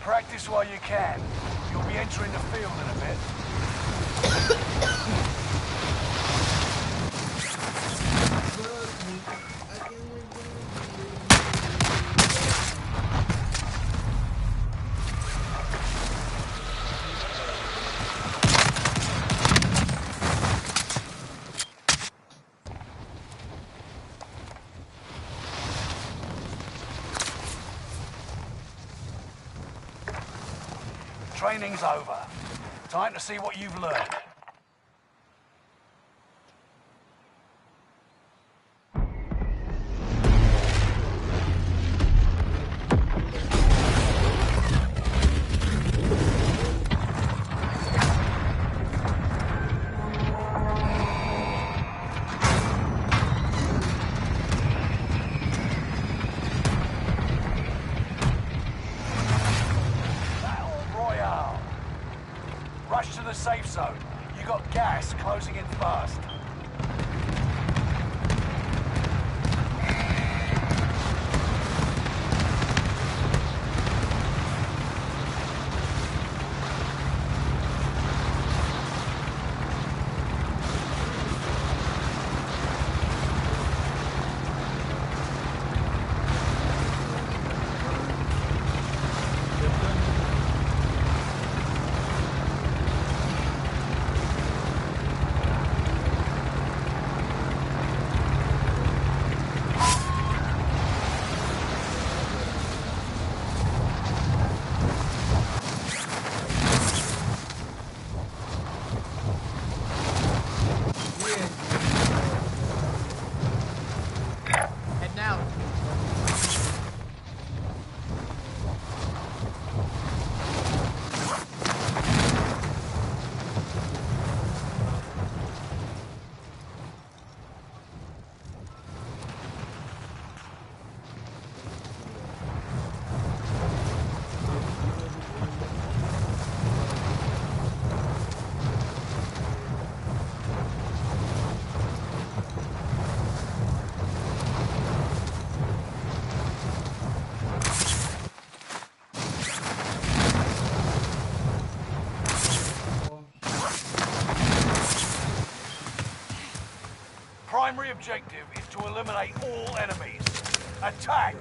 Practice while you can. You'll be entering the field in a bit. Training's over. Time to see what you've learned. Rush to the safe zone. You got gas closing in fast. Primary objective is to eliminate all enemies. Attack!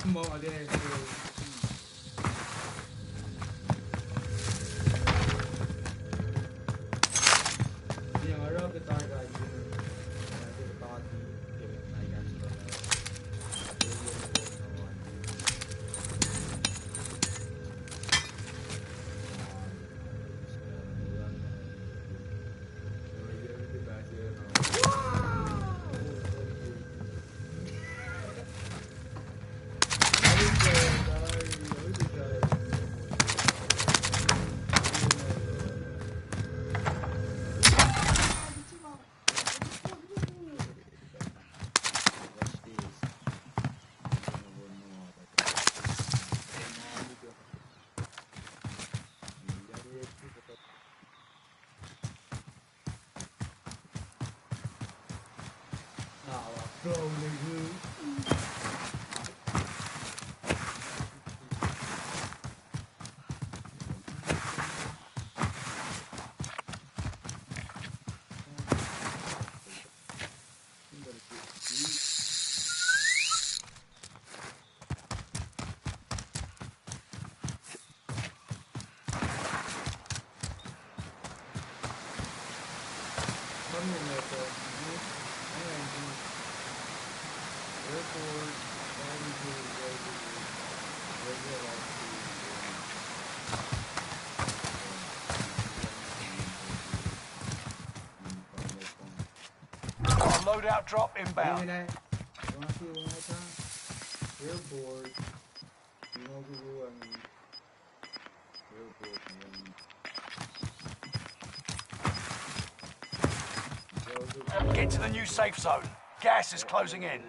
Mau ada yang harap kita agak nanti bertati yang naikkan sekolah ada yang mau Loadout drop inbound. Airport. Get to the new safe zone. Gas is closing in.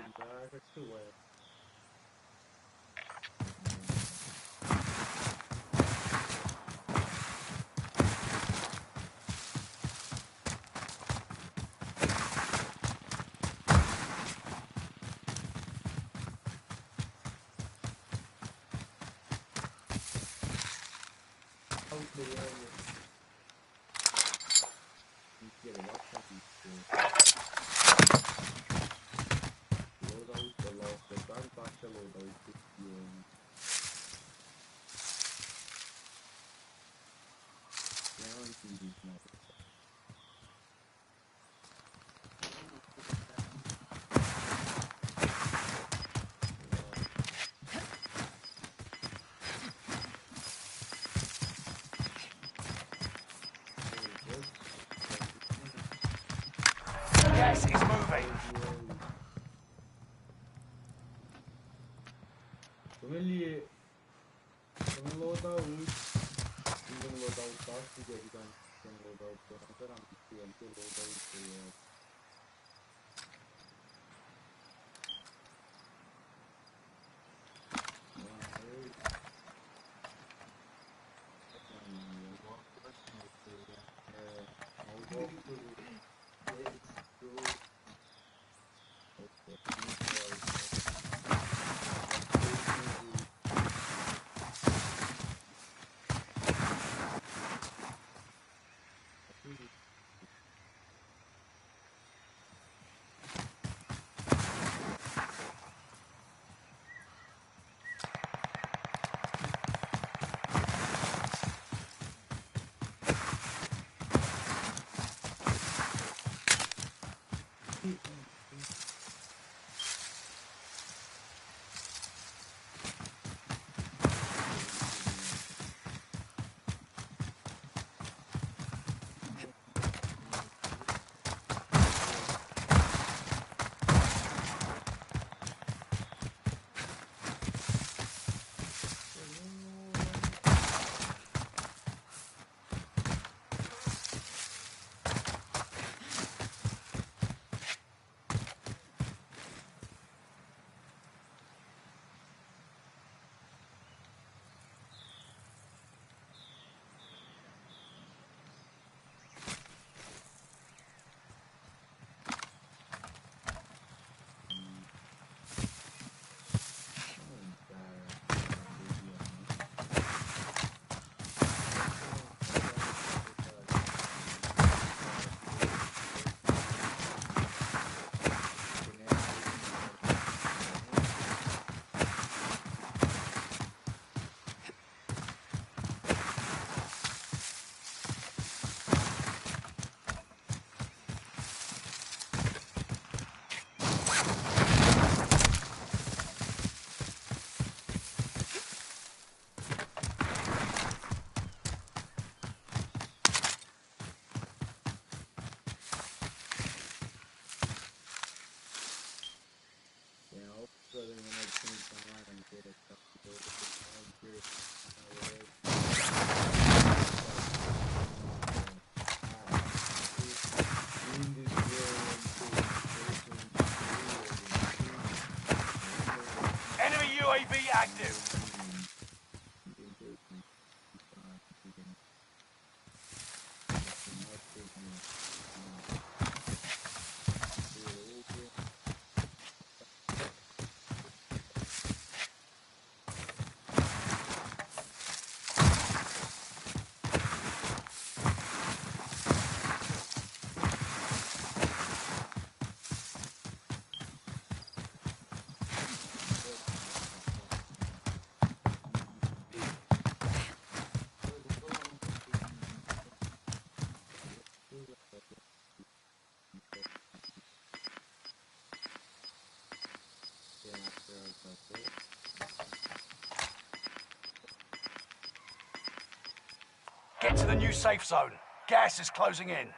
Gas is moving. active. Get to the new safe zone. Gas is closing in.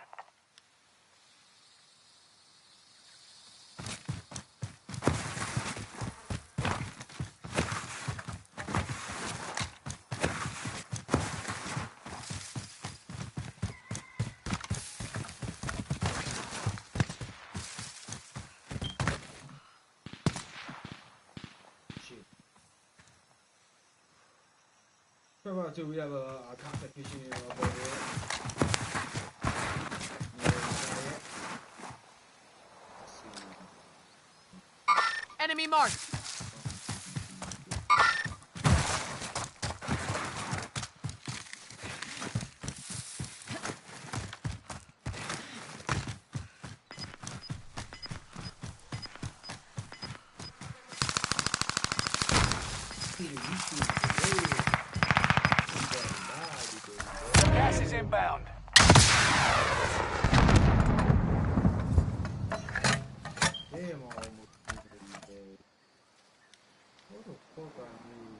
Remember too, we have a contact issue up over there. Enemy marked. Gas is inbound. Damn, I almost did it. What the fuck I knew?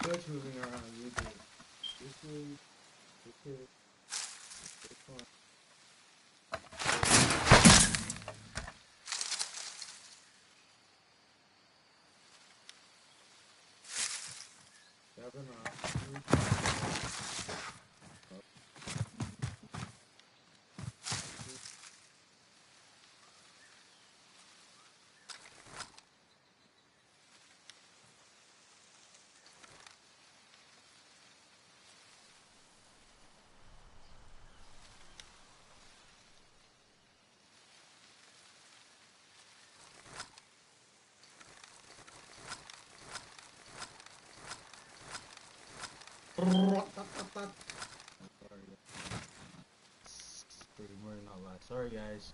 What's moving around? You do this way, this one. Seven Sorry guys.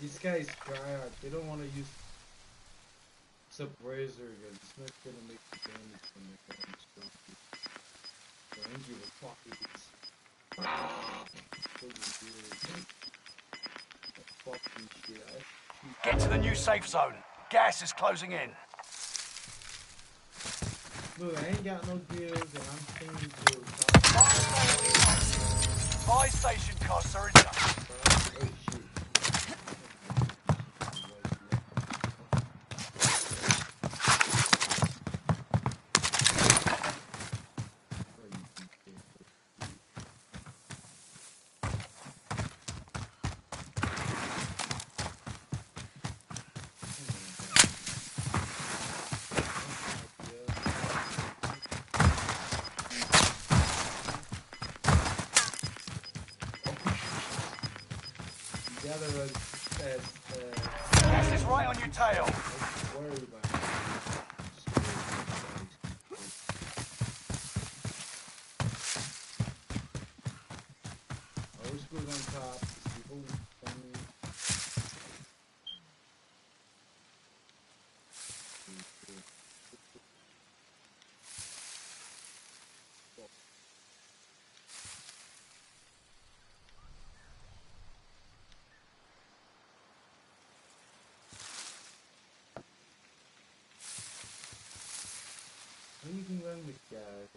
These guys try out. They don't want to use Subrazer because it's not gonna make the damage from the guns. So I don't give a fuck if it's fucking shit. Get to the new safe zone. Gas is closing in. Look, I ain't got no deals and I'm paying bills. Buy station costs are enough. Oh shit. the other was said, Gas is right on your tail. don't worry about it. I always put it on top. People tell me. Anything wrong with that?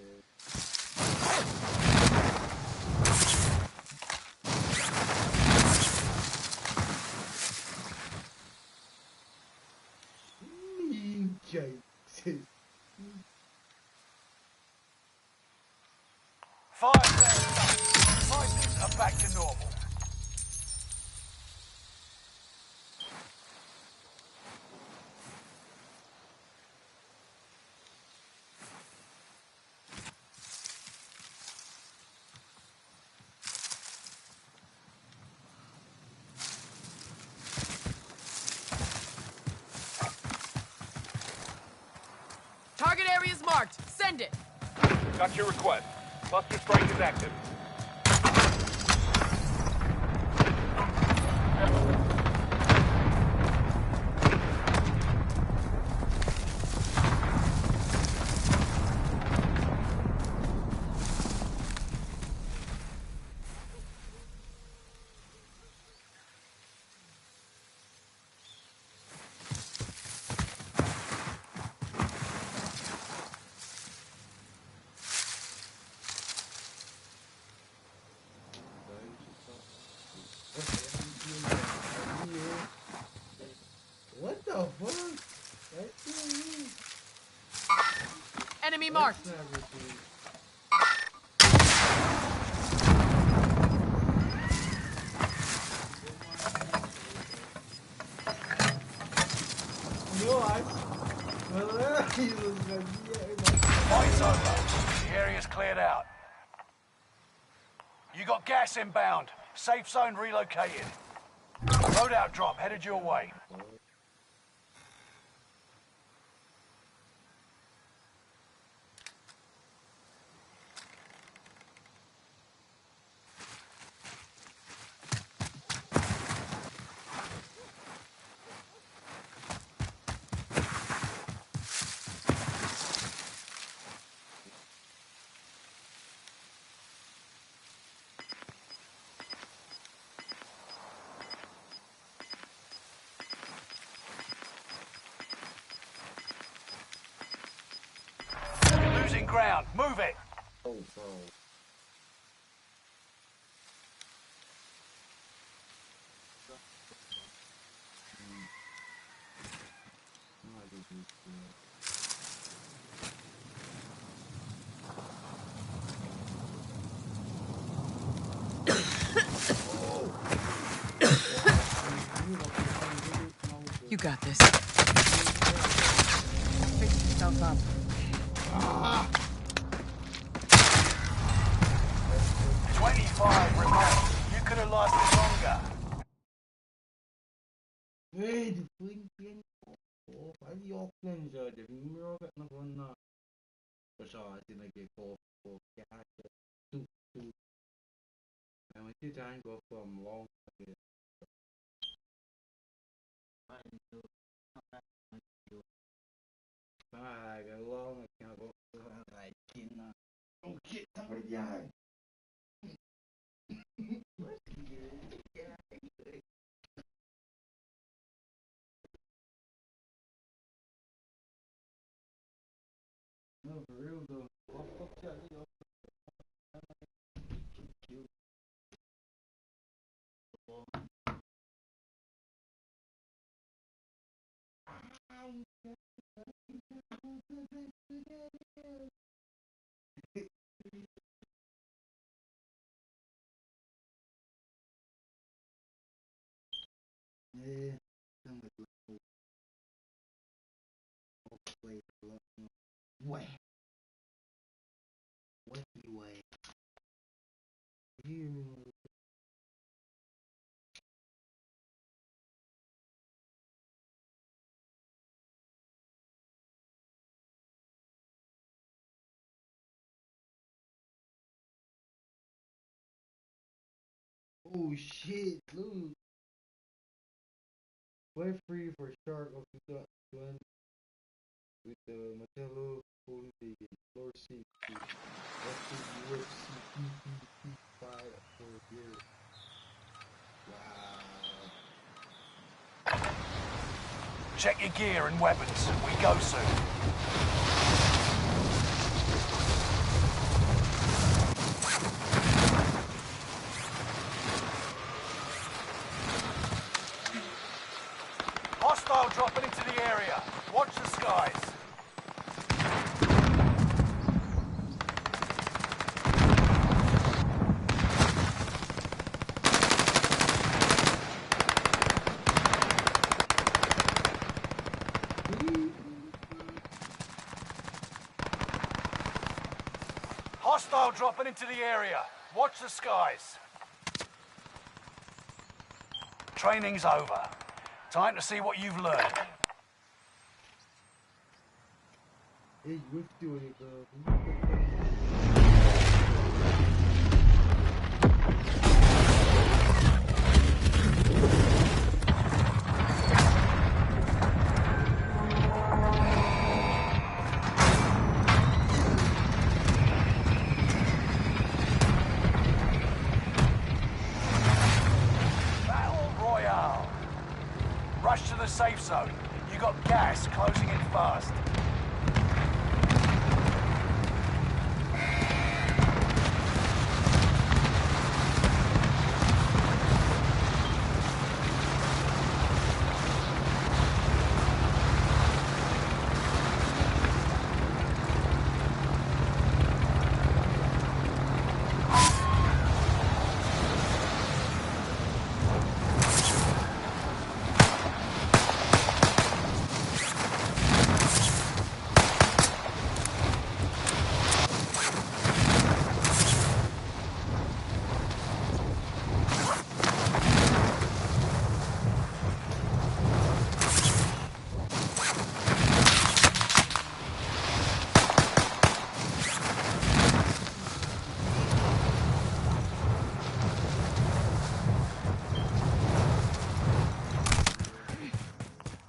Jesus. Fire sales. Prices are back to normal. Target area is marked. Send it. Got your request. Buster strike is active. What the fuck? That's Enemy marked. everything. No, Fight's over. The area's cleared out. You got gas inbound. Safe zone relocated. Loadout drop headed your way. You're losing ground. Move it. Oh, bro. No, I didn't do that. You got this. Pick yourself up. 25 remain. You could have lasted longer. Hey, the fling tiempo. Hadi yok lan zaten. Bilmiyorum na kona. Basta tinagay ko kaya to. I went to try and go from long to I got long. I can't go like don't get somebody behind. No, for real though. I'll fuck that up. Yeah, I'm gonna do it. Wait, wait, wait. You Oh shit, look. Play free for Shark of 2020 with the Mattello Holding Floor Safety after UFC PPP fight for a year. Wow. Check your gear and weapons. We go soon. Hostile dropping into the area. Watch the skies. Hostile dropping into the area. Watch the skies. Training's over. Time to see what you've learned. Hey, which do it, bro? Battle Royale. Rush to the safe zone. You got gas closing in fast.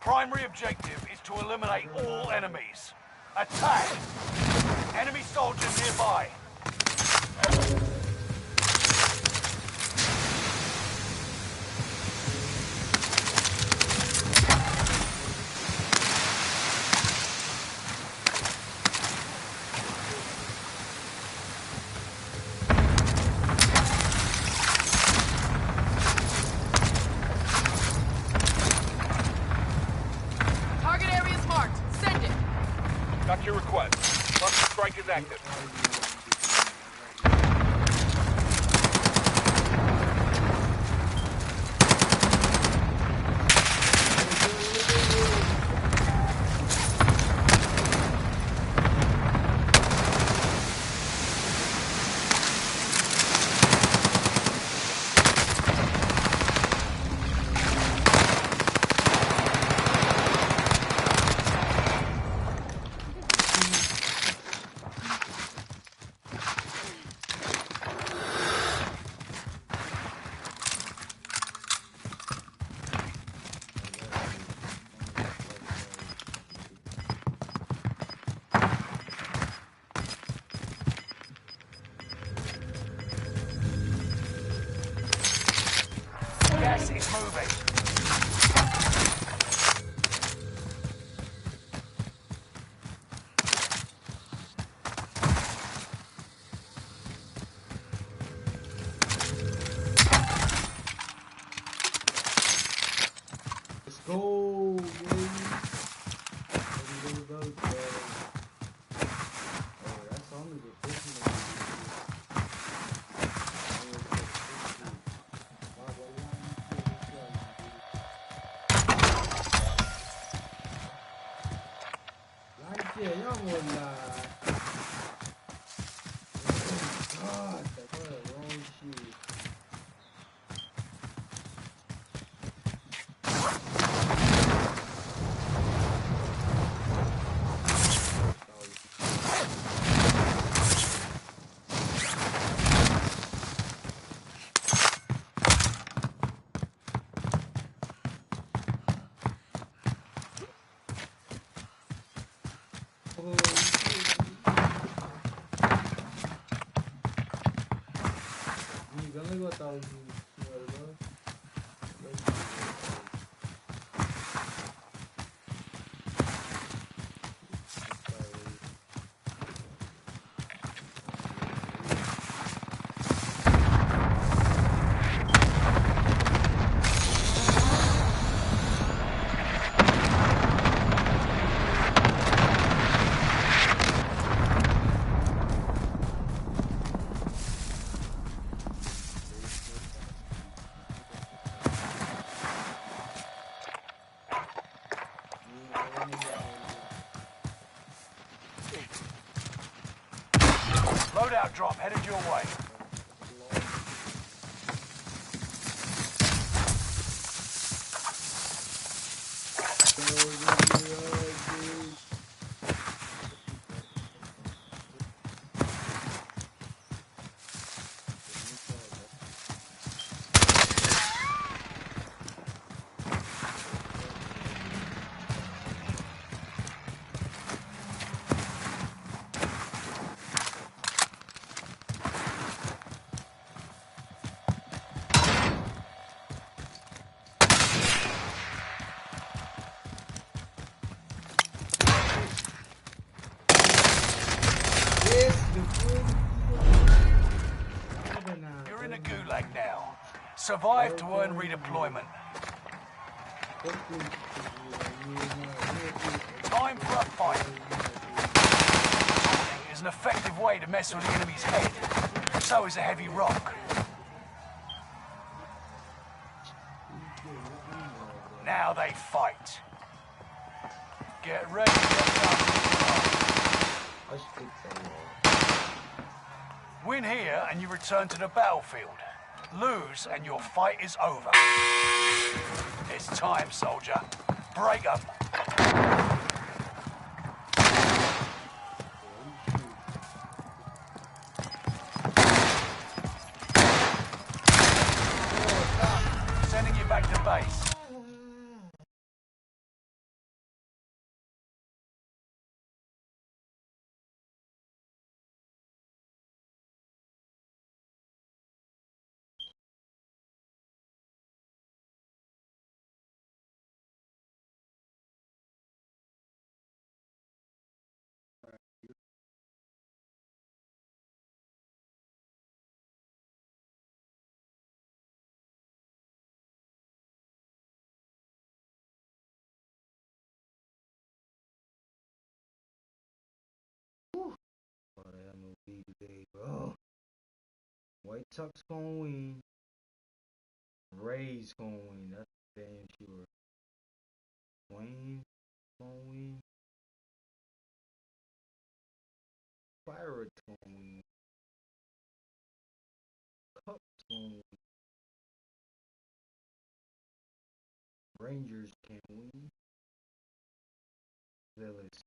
Primary objective is to eliminate all enemies. Attack! Enemy soldiers nearby. Target area is marked. Send it. Got your request. Cluster strike is active. Gas is moving. Let's go, baby. Go, go. Oh, that song is official. Why you Mai gua tahu jual gua. Loadout drop headed your way. You're in a gulag now. Survive to earn redeployment. Time for a fight. Taunting is an effective way to mess with the enemy's head. So is a heavy rock. Now they fight. Get ready to get done. Win here and you return to the battlefield. Lose and your fight is over. It's time, soldier. Break them. Sending you back to base. Today, bro. White Sox gonna win. Rays gonna win. That's damn sure. Wayne gonna win. Pirates gonna win. Cubs gonna win. Rangers can't win. Phillies.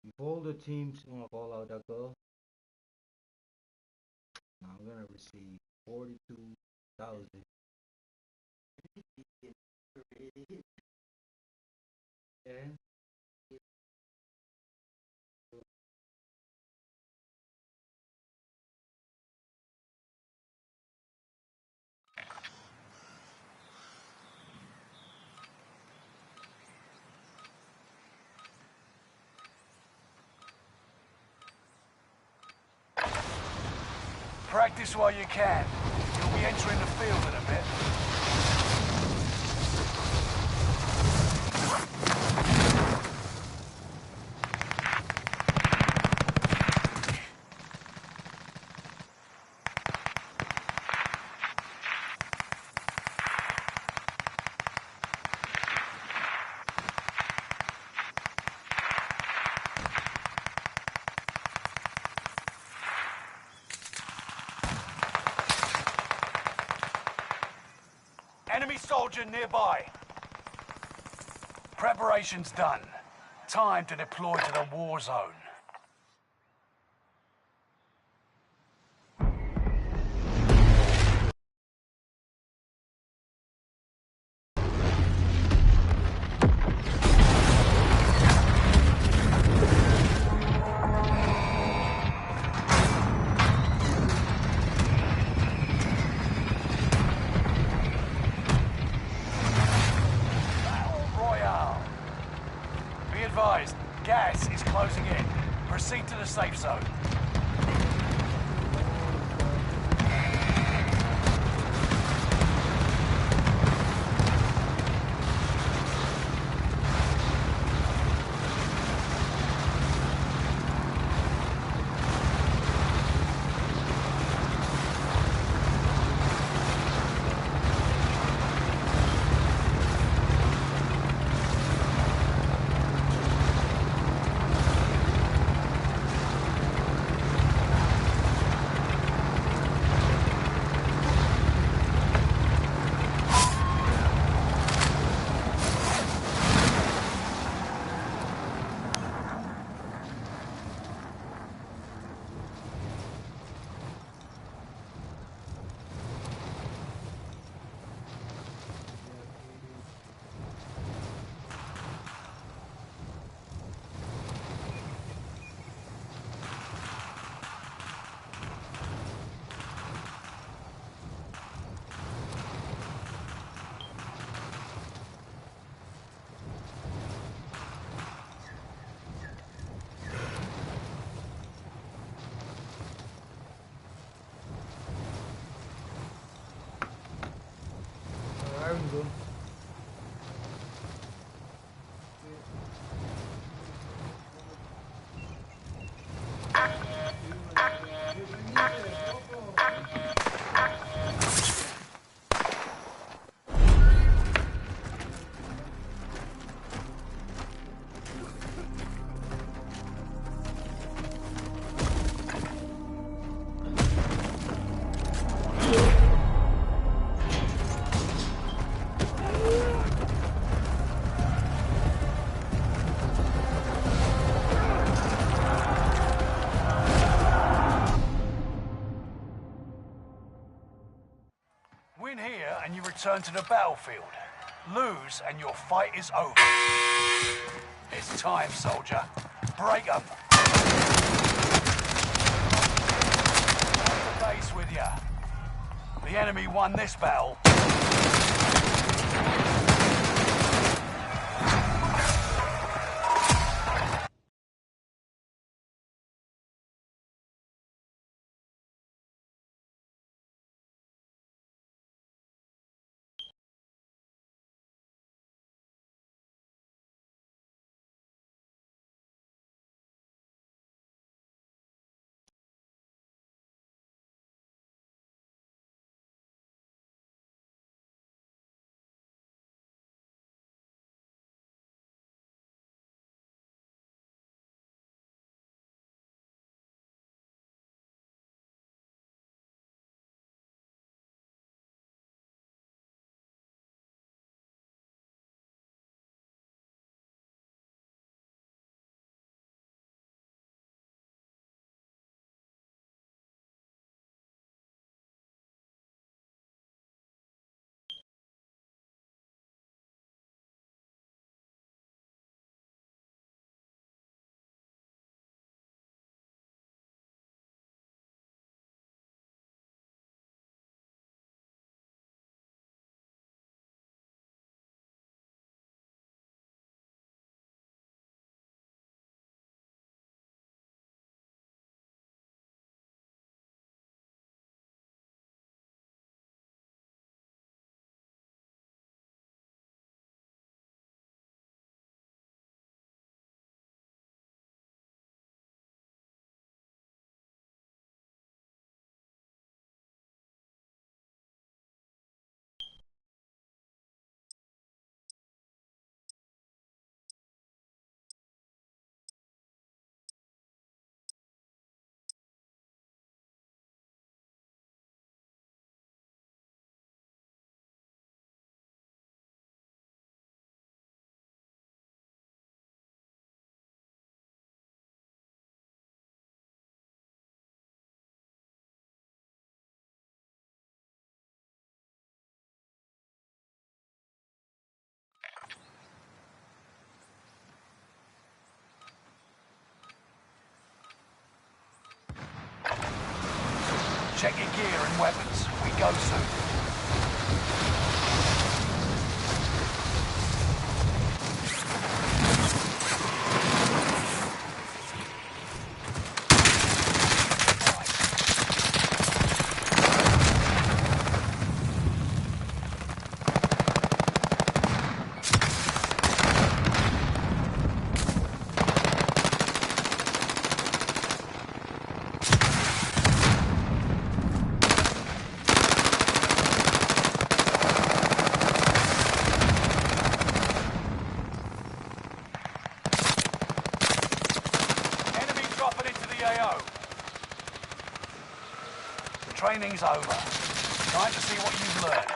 If all the teams wanna call out that girl, I'm gonna receive 42,000. Yeah. Practice while you can. You'll be entering the field in a bit. Enemy soldier nearby. Preparations done. Time to deploy to the war zone. Be advised, gas is closing in. Proceed to the safe zone. Around them. Win here and you return to the battlefield. Lose and your fight is over. It's time, soldier. Break them. The base with ya. The enemy won this battle. Check your gear and weapons. We go soon. Training's over. Time to see what you've learned.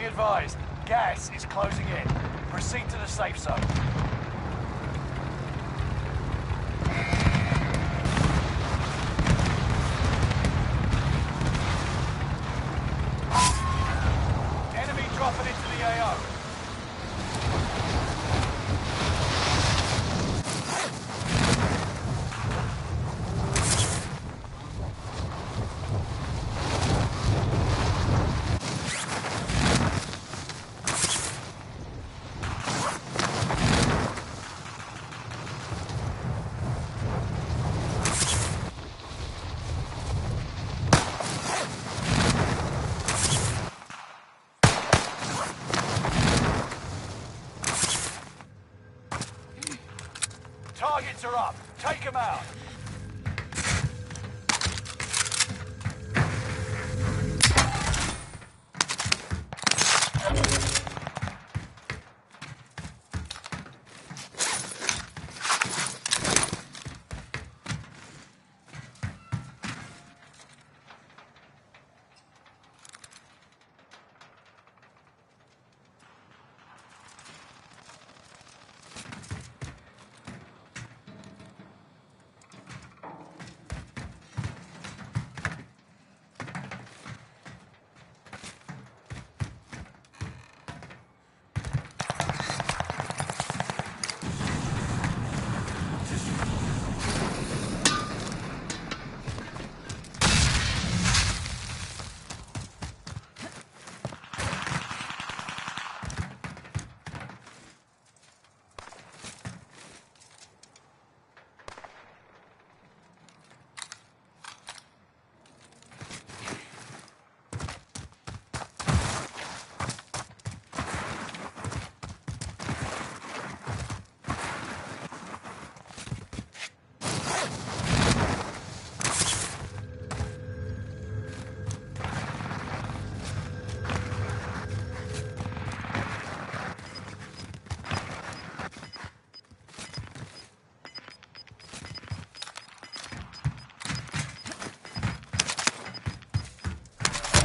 Advised, gas is closing in. Proceed to the safe zone. Enemy dropping into the AO. Targets are up. Take them out.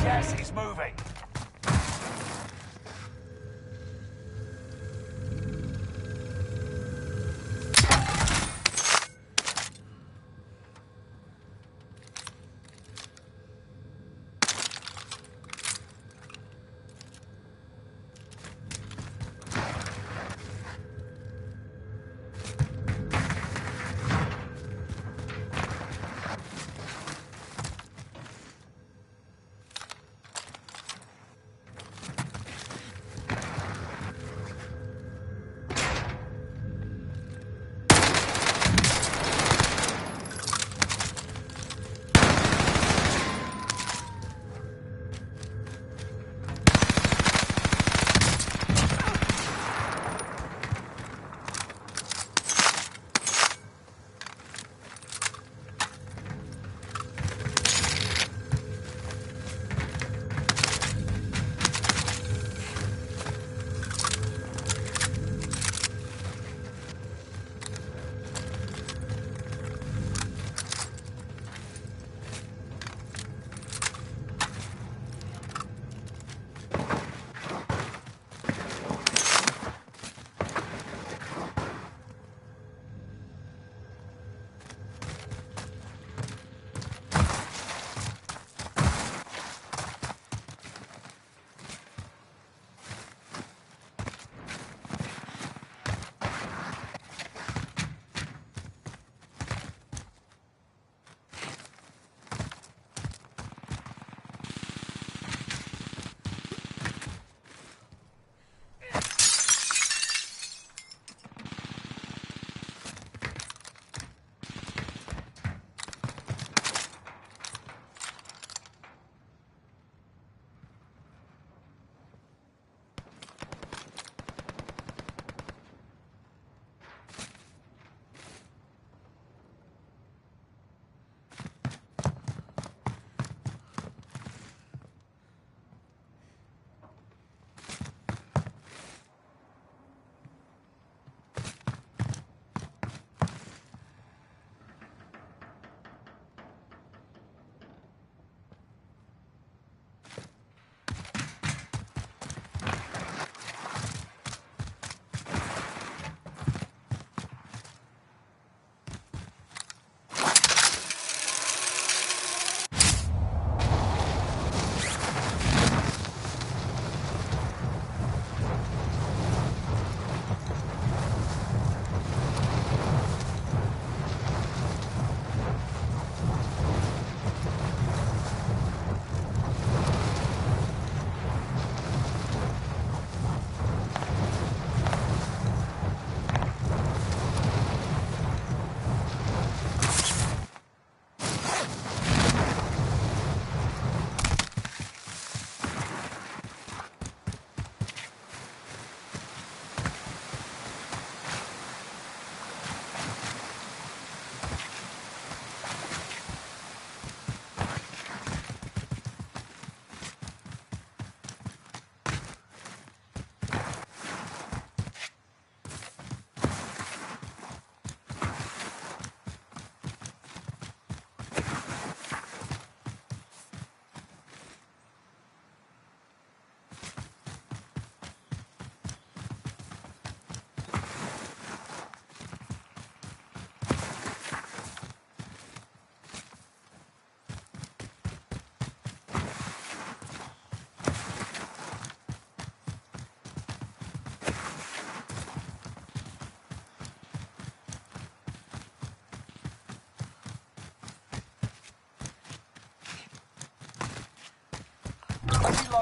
Yes, he's moving.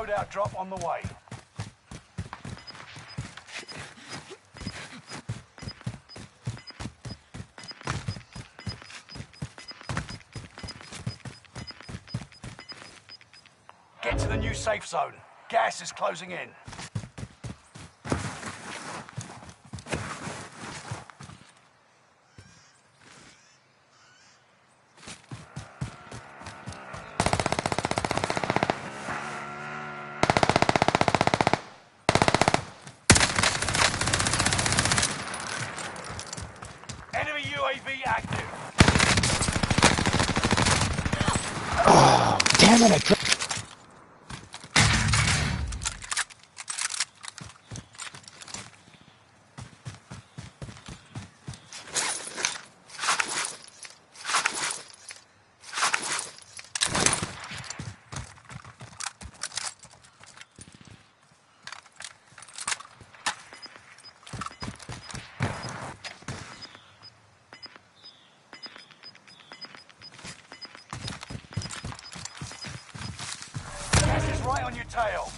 loadout drop on the way. Get to the new safe zone. Gas is closing in. Enemy UAV active. Damn it, I couldn't. Gas is right on your tail.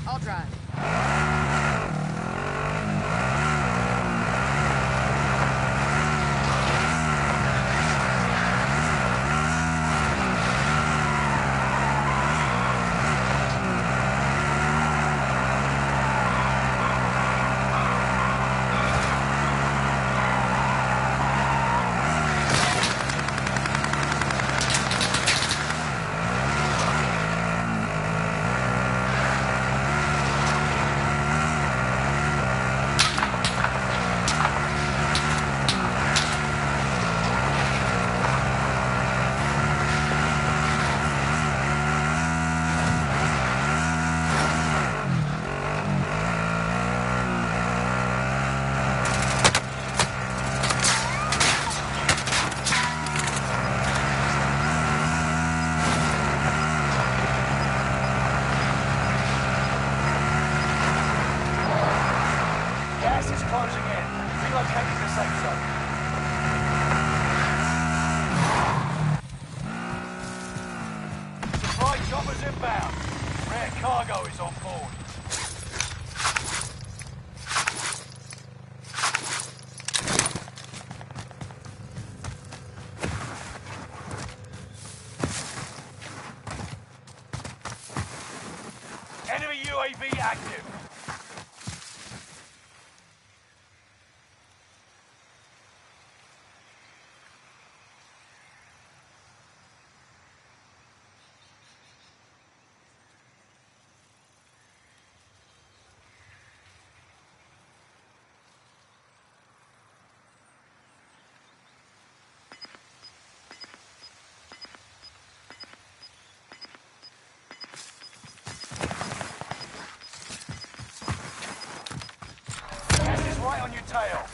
I'll drive. Their cargo is on board. Enemy UAV active. Gas is right on your tail.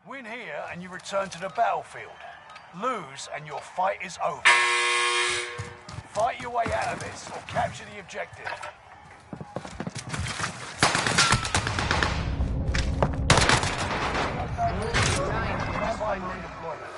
Win here and you return to the battlefield. Lose and your fight is over. Fight your way out of this or capture the objective. Fight redeployment.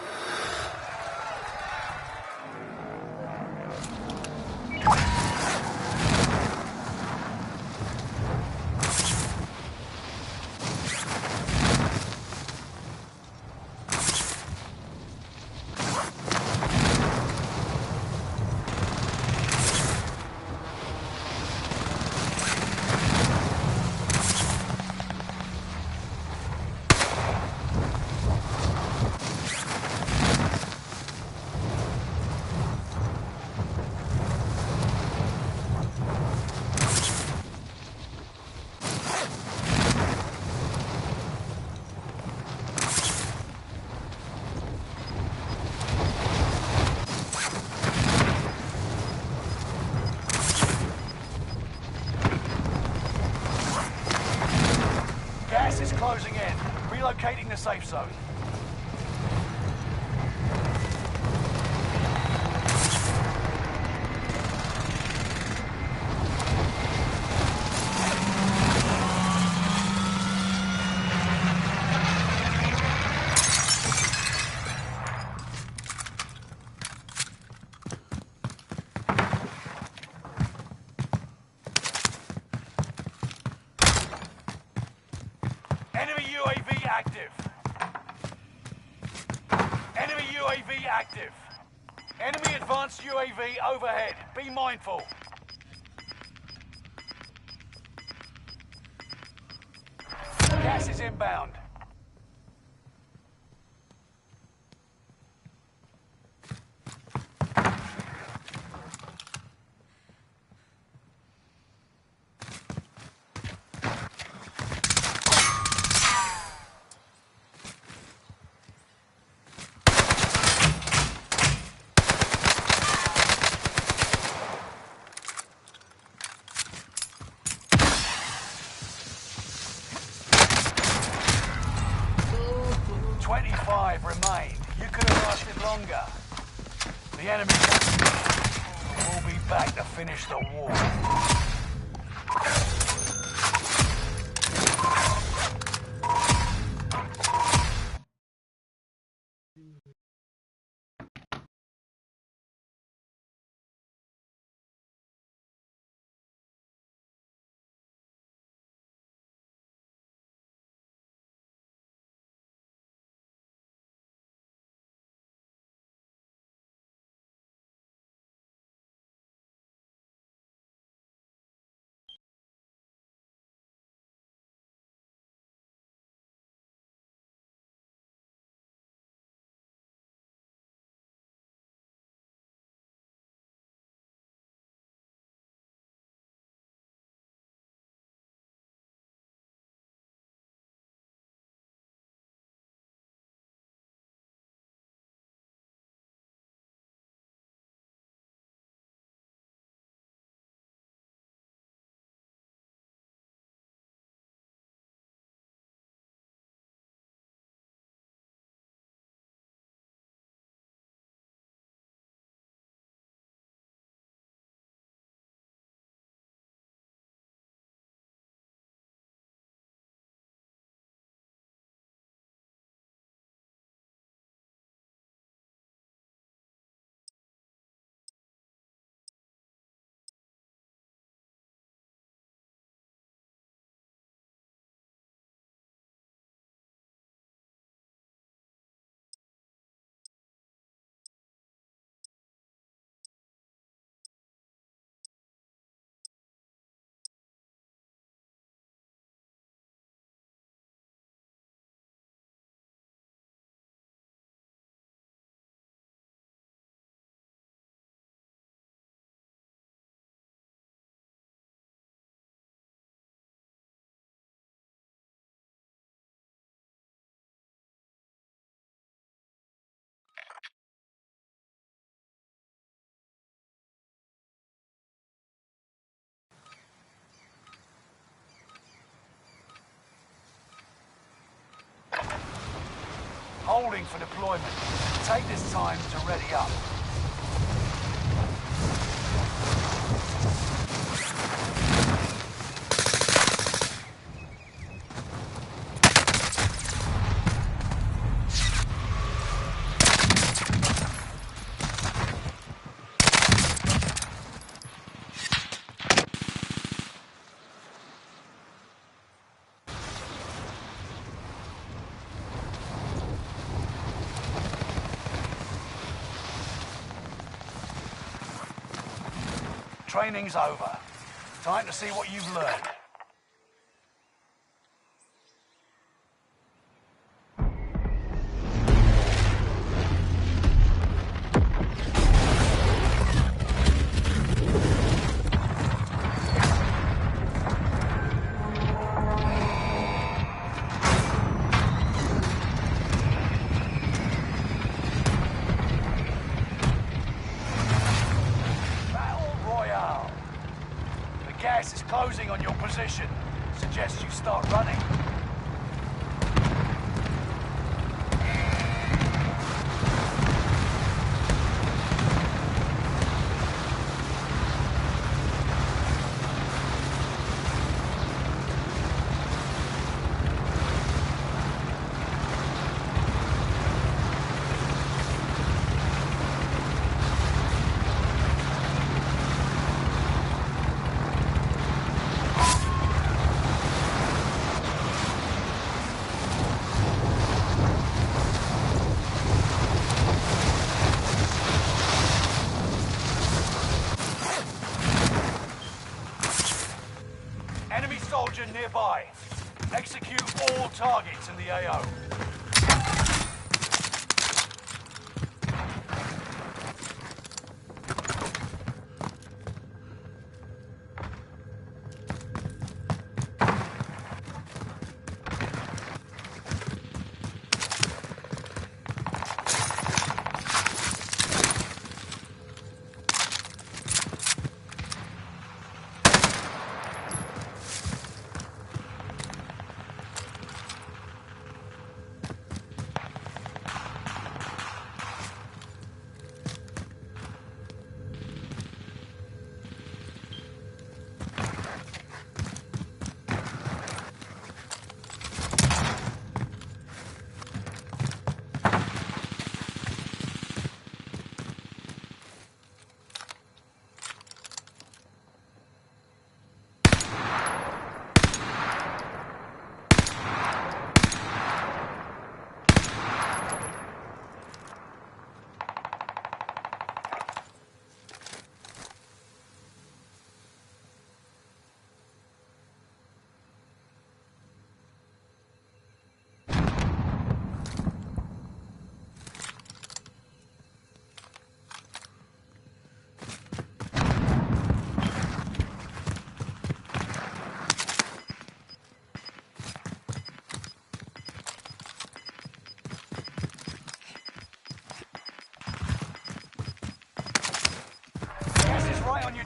Gas is closing in. Relocating the safe zone. Enemy UAV active. Enemy UAV active. Enemy advanced UAV overhead. Be mindful. Gas is inbound. longer. The enemy will be back to finish the war. Holding for deployment. Take this time to ready up. Training's over. Time to see what you've learned. Gas is closing on your position. Suggest you start running. Soldier nearby. Execute all targets in the AO.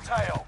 tail.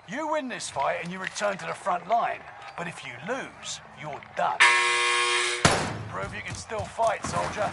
You win this fight and you return to the front line, but if you lose, you're done. Prove you can still fight, soldier.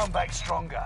Come back stronger.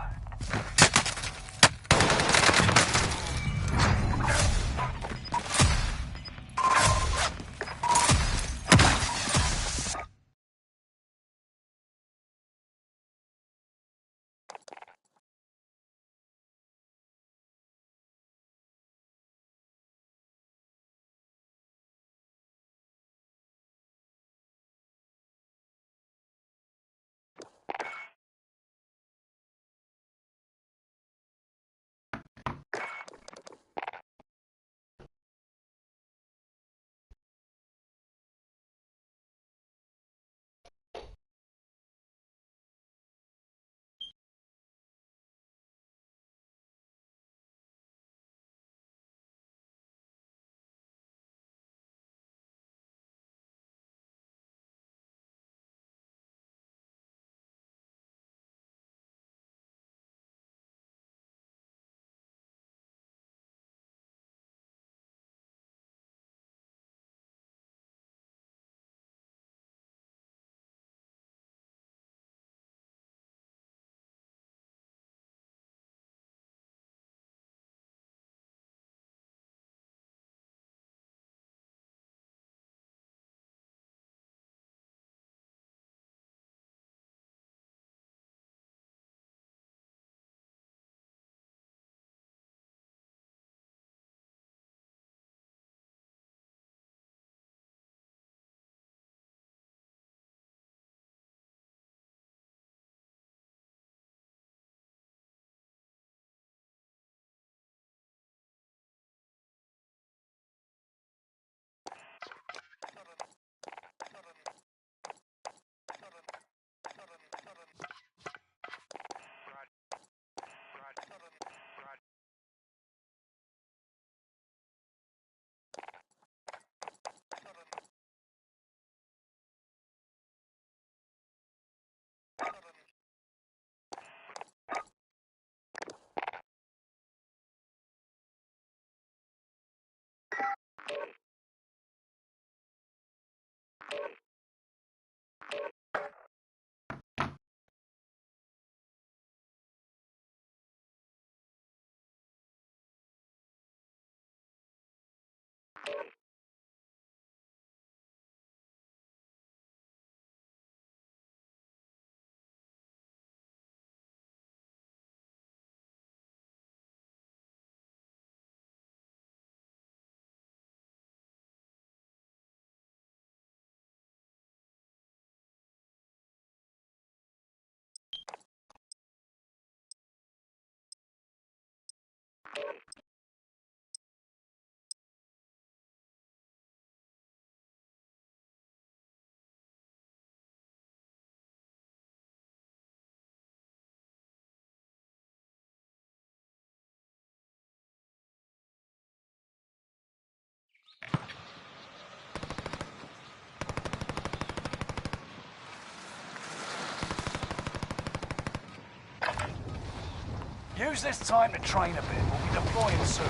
Use this time to train a bit. We'll be deploying soon.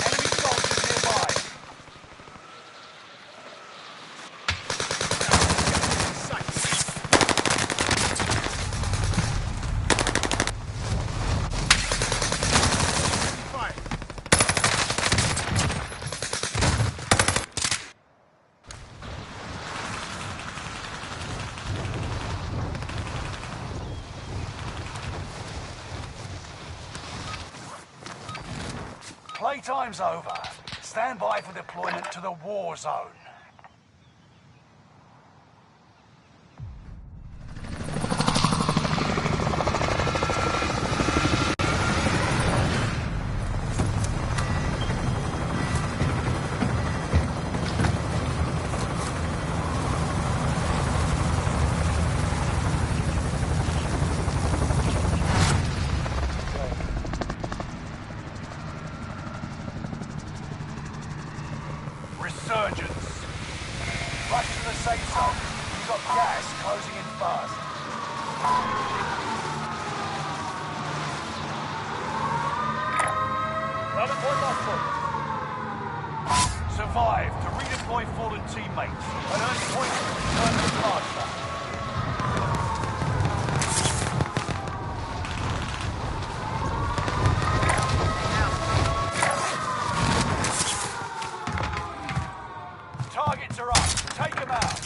Enemy soldiers nearby. Playtime's over. Stand by for deployment to the war zone. Resurgence. Rush to the safe zone. You've got gas closing in fast. Survive to redeploy fallen teammates and earn points to return to the faster. Targets are up. Take them out.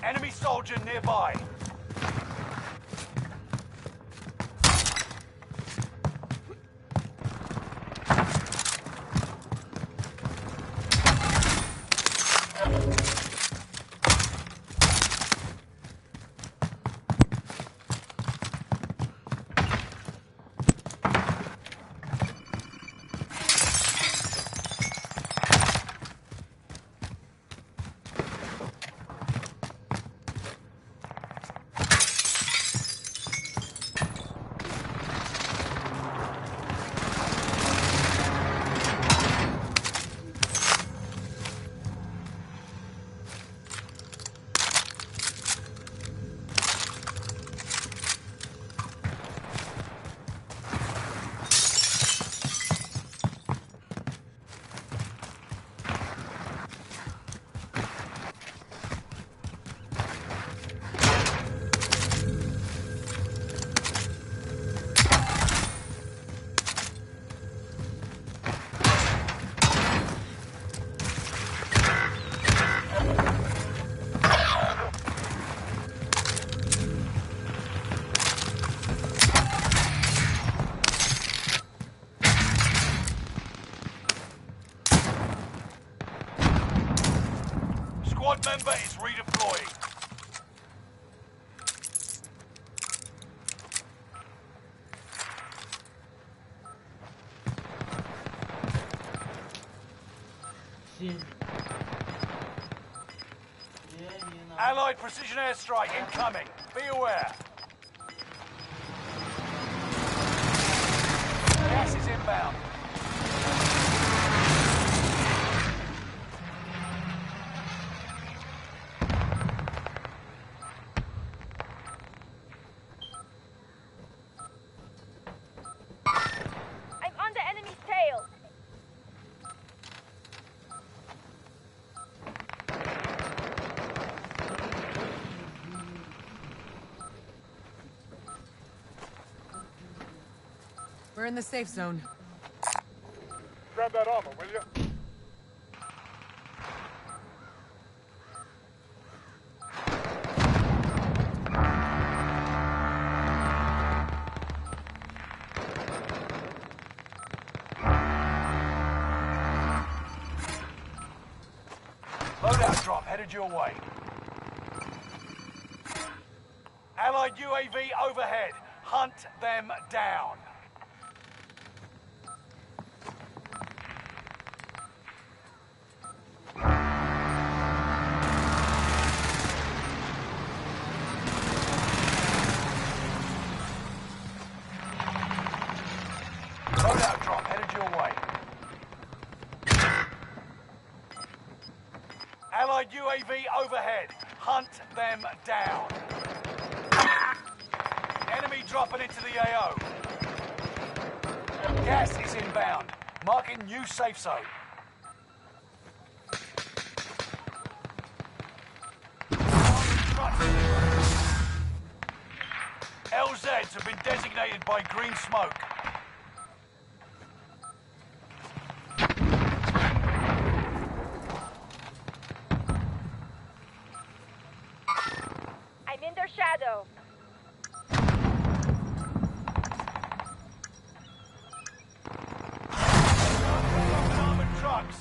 Enemy soldier nearby. Squad member is redeploying. Allied precision airstrike incoming. Be aware. Gas is inbound. I'm on the enemy's tail. We're in the safe zone. Grab that armor, will you? Loadout drop headed your way. Allied UAV overhead. Hunt them down. Loadout drop UAV overhead. Hunt them down. Enemy dropping into the AO. Gas is inbound. Marking new safe zone. LZs have been designated by green smoke. I'm in their shadow. Armored trucks.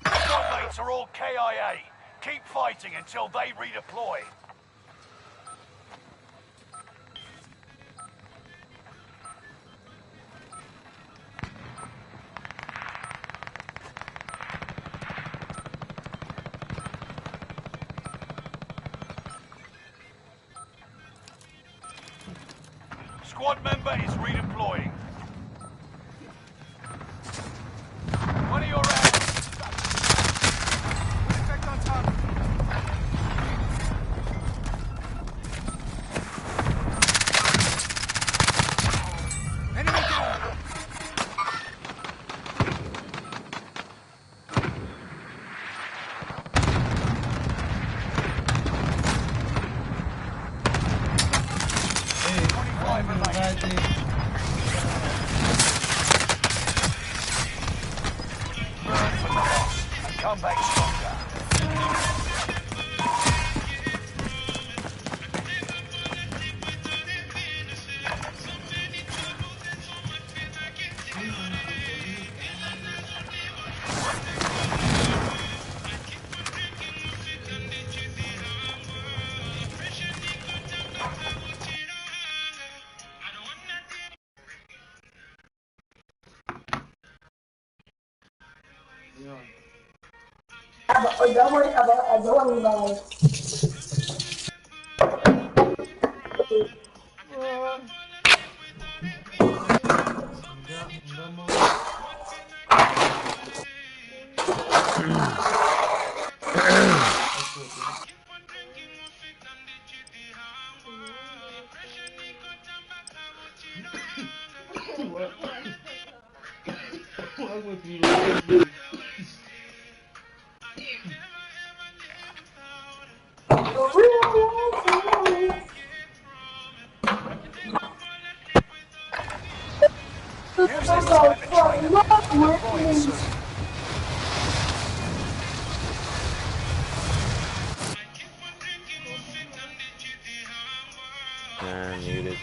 Squadmates are all KIA. Keep fighting until they redeploy. Squad member is redeploying. One of your rounds. Effect on target. Enemy down. Hey, 25 remaining. Burn for the loss and come back stronger. Enggak mau. Aku tidur. Use this time to train them. Deploying soon. Muted.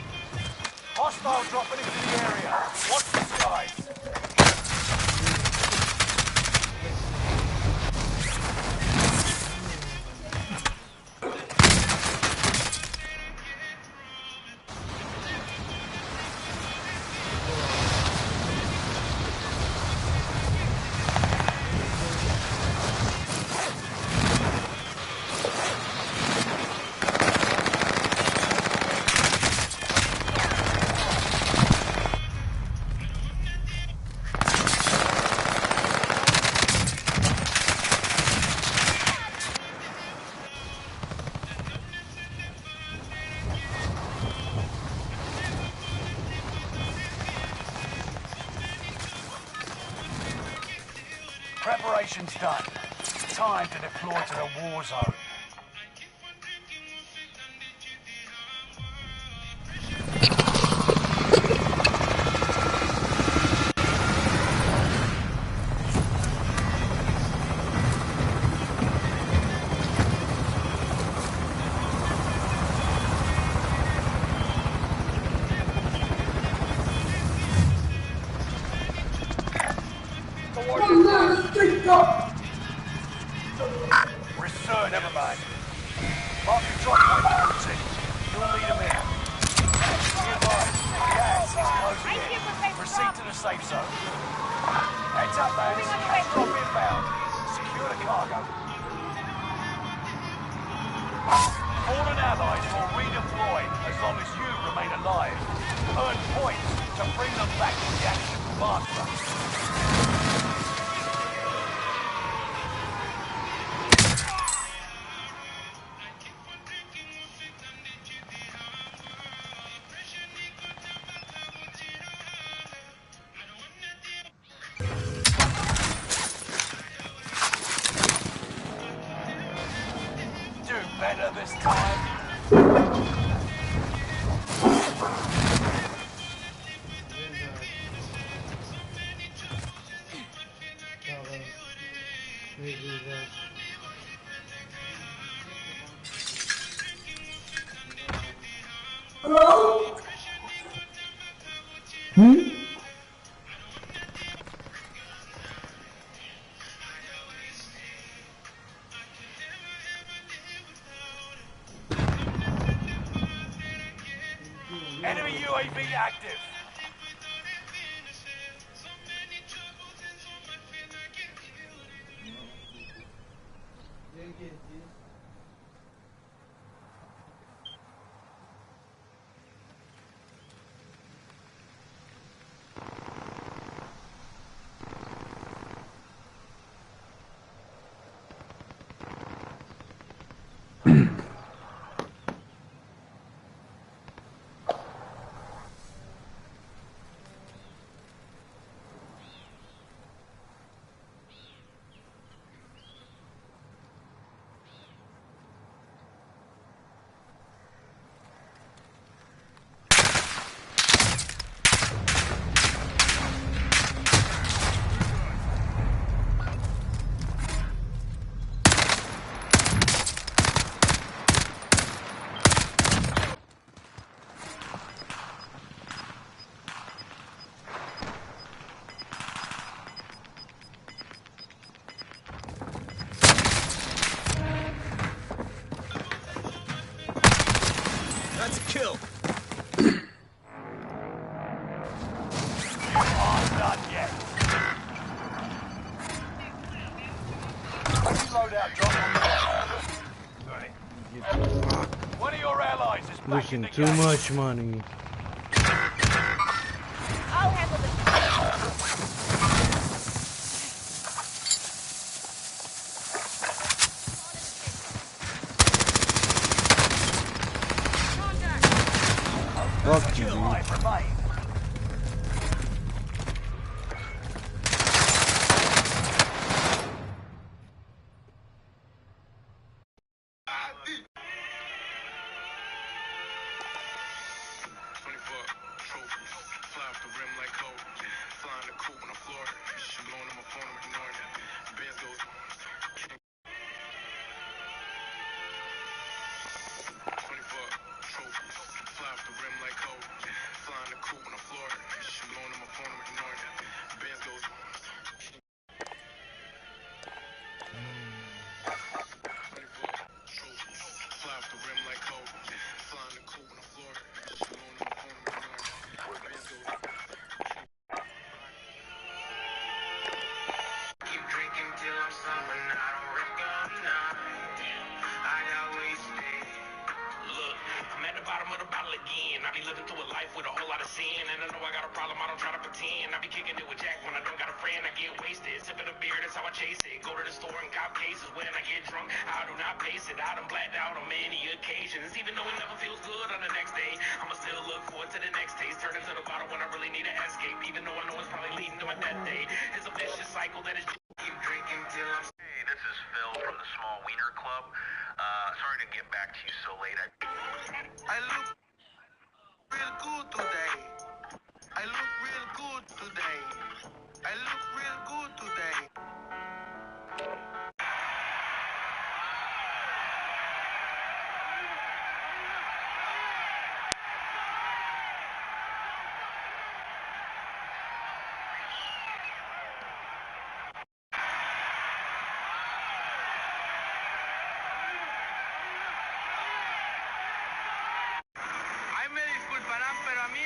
Hostile dropping into the area. Watch the skies. Preparation's done. Time to deploy to the war zone. Resurgence. Earn points to bring them back to the action faster. Do better this time. Enemy UAV active. That's a kill. You aren't done yet. Loadout drop on the left. One of your allies is back in Losing the too game. much money. I'll handle this. Fuck you, Two dude. lives remain. again. I be living through a life with a whole lot of sin, and I know I got a problem, I don't try to pretend. I be kicking it with Jack when I don't got a friend. I get wasted, sipping a beer, that's how I chase it. Go to the store and cop cases when I get drunk. I do not pace it. I done blacked out on many occasions, even though it never feels good on the next day. I'ma still look forward to the next taste. Turn into the bottle when I really need an escape, even though I know it's probably leading to my death day. It's a vicious cycle that is keep drinking till I'm. Hey, this is Phil from the Small Wiener Club. Sorry to get back to you so late. I look real good today. I look real good today. I look real good today. Ay, me disculparán, pero a mí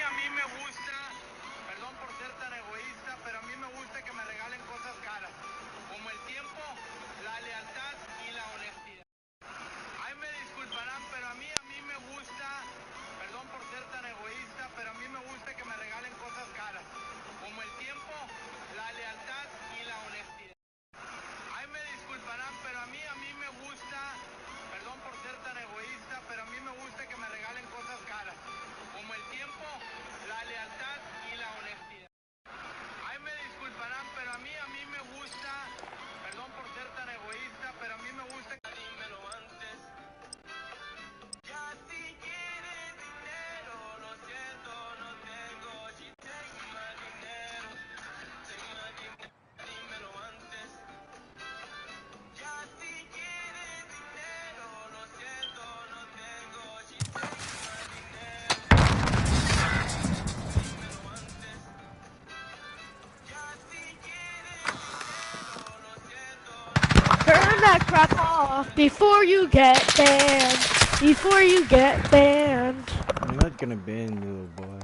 that crap off before you get banned. Before you get banned. I'm not gonna ban you, little boy.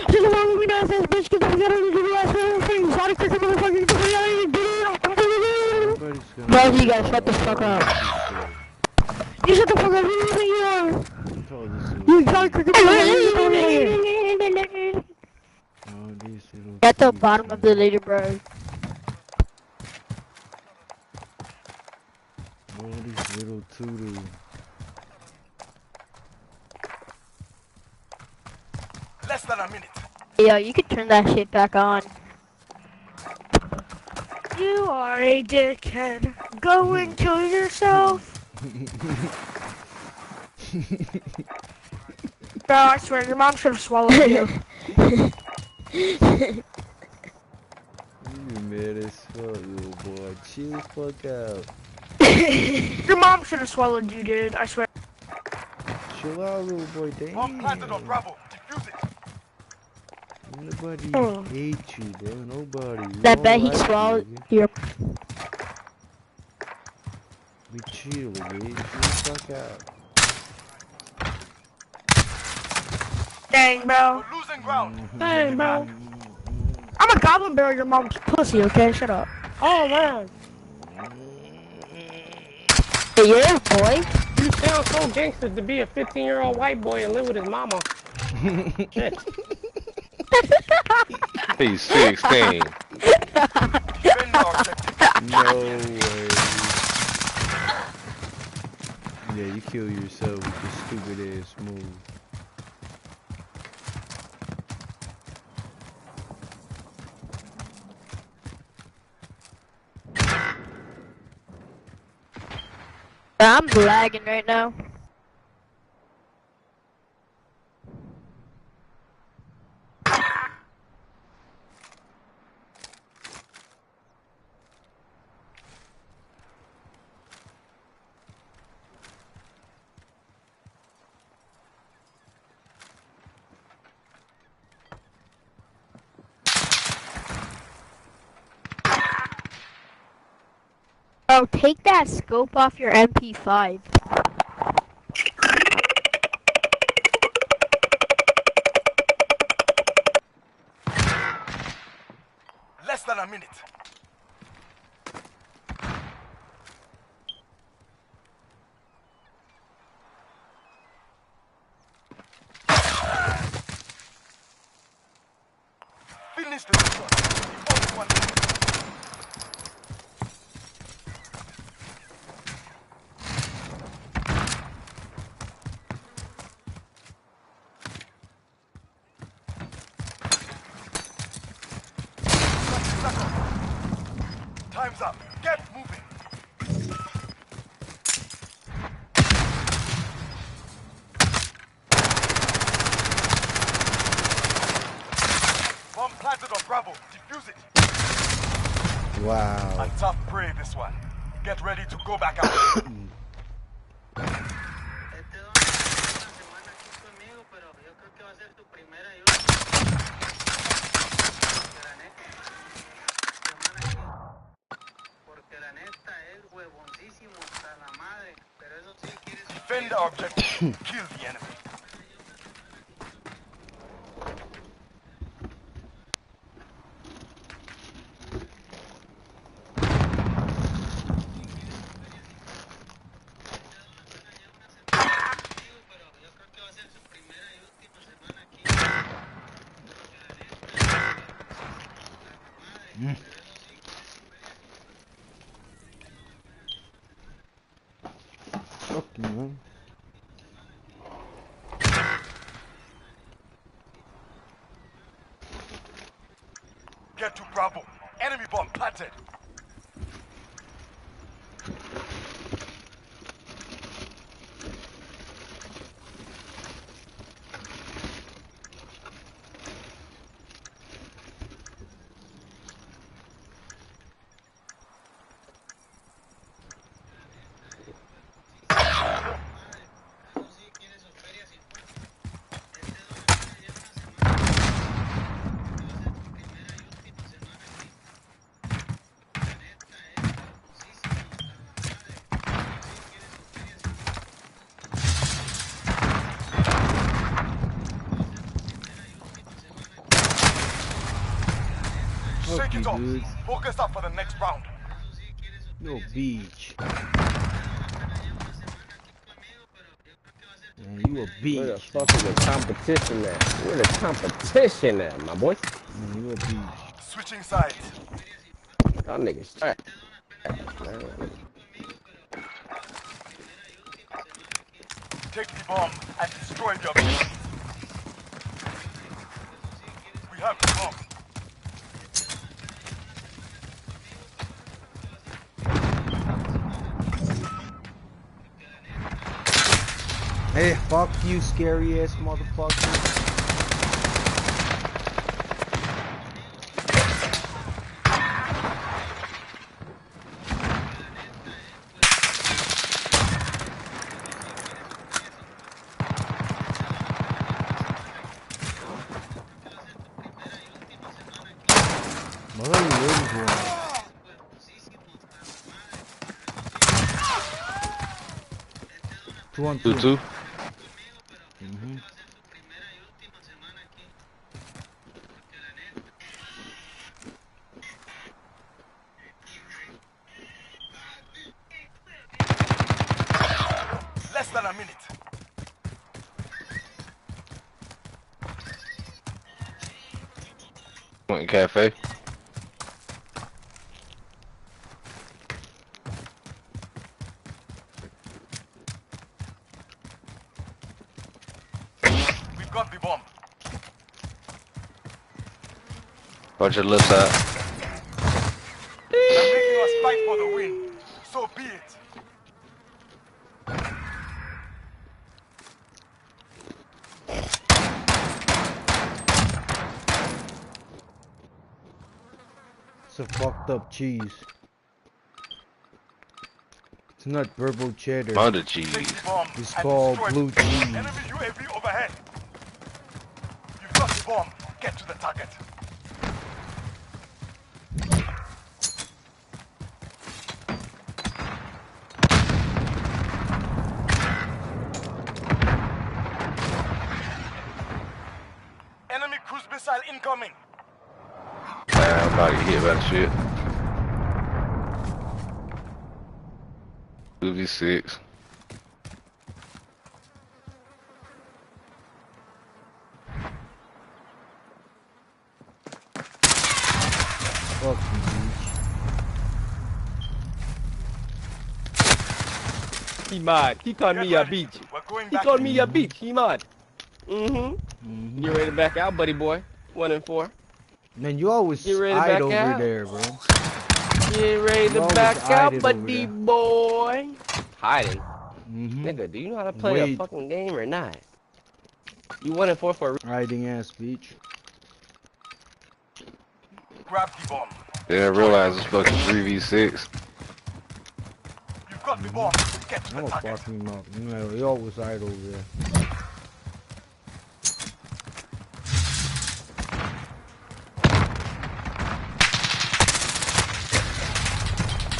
Just the one we know says, bitch, get the fuck out of here, do the last little thing. Sonic Cricket, motherfucker, get the fuck out of here, Nobody's gonna bro, you guys shut the fuck up. You shut the fuck up, who do you think you are? You Sonic Cricket, motherfucker, at the bottom of the leaderboard. All these little toodles. Less than a minute. Yo, you can turn that shit back on. You are a dickhead. Go and kill yourself. Bro, I swear, your mom should have swallowed you. You mad as fuck, little boy. Chill the fuck out. Your mom should have swallowed you, dude. I swear. Chill out, little boy. Damn. Bomb planted on Bravo. Defuse it. Nobody hates you, bro. Nobody. We I all bet he like swallowed you. your. We chill, man. Chill the fuck out. Dang, bro. We're losing ground. Dang, bro. I'm a goblin barrel your mom's pussy, okay? Shut up. Oh, man. Hey, yeah, boy. You sound so gangster to be a 15-year-old white boy and live with his mama. Shit. He's 16. No way. Yeah, you kill yourself with your stupid ass move. I'm lagging right now. Oh, take that scope off your MP5. Less than a minute. Finish the mission. The only one. Time's up. Get moving. Bomb planted on Bravo. Defuse it. Wow. A tough prey, this one. Get ready to go back out. Defend the objective. Kill the enemy. Fucking man. Get to Bravo. Enemy bomb planted. Fuck you, dude. Focus up for the next round. You're a beach. Man, you a beach. Where the fuck is the competition at? Where the competition at, my boy? Man, you a beach. Switching sides. Y'all niggas trash. Take the bomb and destroy the objective. We have the bomb. Hey, fuck you, scary ass motherfucker. What are you waiting for? 2-on-2. 2-2. Less than a minute. Point cafe. We've got the bomb. Watch your left side. They're making us fight for the win. So be it. It's a fucked up cheese. It's not purple cheddar. Butter cheese. It's called blue cheese. Enemy UAV overhead. You've got the bomb. Get to the target. Enemy cruise missile incoming. I'm about to get hit by the shit. 2v6. Fuck you, bitch. He mad. He called me a beach. He called me a beach. He mad. Mm-hmm. You ready to back out, buddy boy? 1 and 4. Man, you always Get ready to hide back over out? there, bro. Get ready to always back out, hiding over buddy there. boy. Hiding. Nigga, do you know how to play a Wait. fucking game or not? You 1 and 4 for a Hiding ass bitch. Grab the bomb. Didn't realize it's fucking 3v6. You've got the bomb. Get to I'm the gonna target. fuck him up. You know, he always hide over there.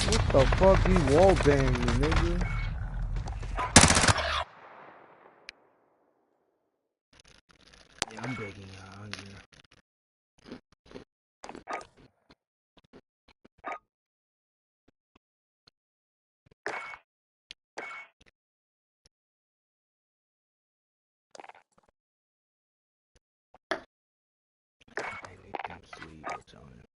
What the fuck you wall bang me, nigga? Yeah, I'm begging out here. I need them sleep, I'm telling you.